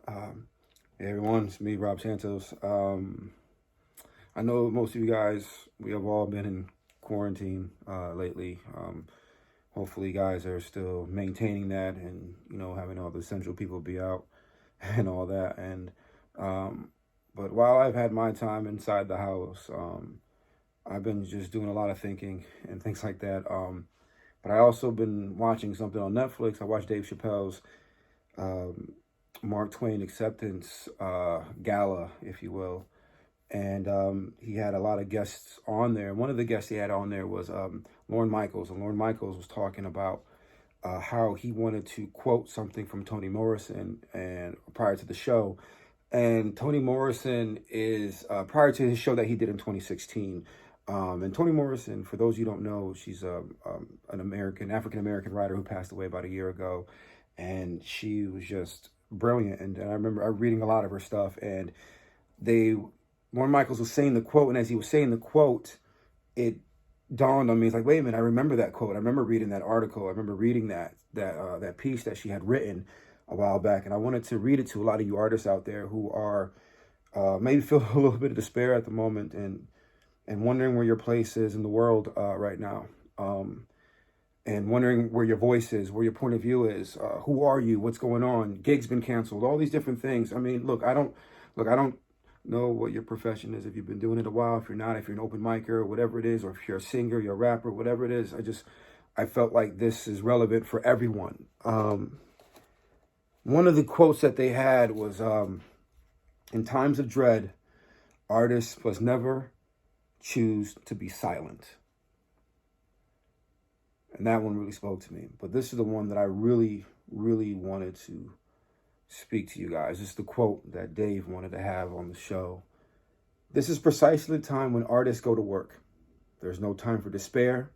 Hey everyone, it's me, Rob Santos. I know most of you guys, we have all been in quarantine lately. Hopefully, you guys are still maintaining that and, having all the essential people be out and all that. But while I've had my time inside the house, I've been just doing a lot of thinking and things like that. But I also been watching something on Netflix. I watched Dave Chappelle's um, Mark Twain acceptance gala, if you will. And he had a lot of guests on there. One of the guests he had on there was Lorne Michaels. And Lorne Michaels was talking about how he wanted to quote something from Toni Morrison and prior to the show. And Toni Morrison is prior to his show that he did in 2016. And Toni Morrison, for those you don't know, she's an African American writer who passed away about a year ago, and she was just brilliant. And I remember reading a lot of her stuff, and Lorne Michaels was saying the quote, and as he was saying the quote, it dawned on me. It's like, wait a minute, I remember that quote. I remember reading that article. I remember reading that piece that she had written a while back, and I wanted to read it to a lot of you artists out there who are maybe feel a little bit of despair at the moment and wondering where your place is in the world right now, and wondering where your voice is, where your point of view is. Who are you? What's going on? Gigs been canceled. All these different things. I mean, I don't know what your profession is. If you've been doing it a while, if you're not, if you're an open micer or whatever it is, or if you're a singer, you're a rapper, whatever it is. I felt like this is relevant for everyone. One of the quotes that they had was, in times of dread, artists must never choose to be silent. And that one really spoke to me. But this is the one that I really, really wanted to speak to you guys. This is the quote that Dave wanted to have on the show. This is precisely the time when artists go to work. There's no time for despair,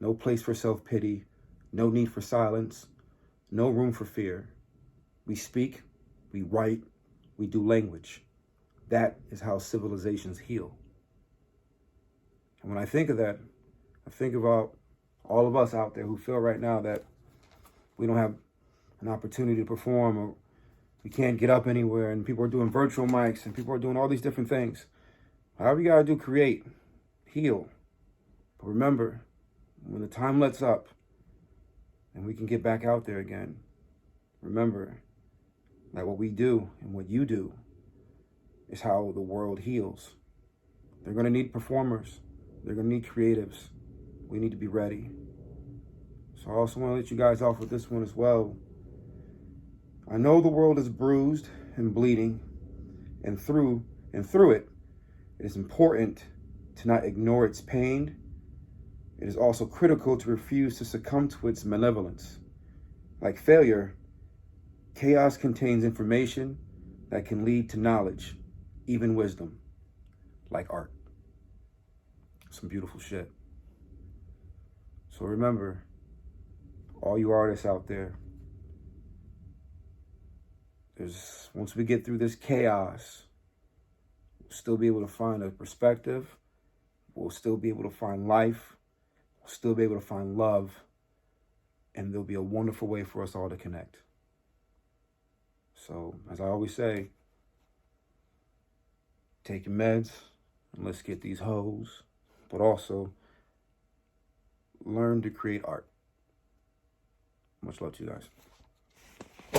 no place for self-pity, no need for silence, no room for fear. We speak, we write, we do language. That is how civilizations heal. And when I think of that, I think about all of us out there who feel right now that we don't have an opportunity to perform, or we can't get up anywhere, and people are doing virtual mics, and people are doing all these different things. However you gotta do, create, heal. But remember, when the time lets up and we can get back out there again, remember that what we do and what you do is how the world heals. They're gonna need performers. They're gonna need creatives. We need to be ready. So I also want to let you guys off with this one as well. I know the world is bruised and bleeding, and through it, it is important to not ignore its pain. It is also critical to refuse to succumb to its malevolence. Like failure, chaos contains information that can lead to knowledge, even wisdom, like art. Some beautiful shit. So remember, all you artists out there, once we get through this chaos, we'll still be able to find a perspective. We'll still be able to find life. We'll still be able to find love. And there'll be a wonderful way for us all to connect. So, as I always say, take your meds and let's get these hoes. But also, learn to create art. Much love to you guys.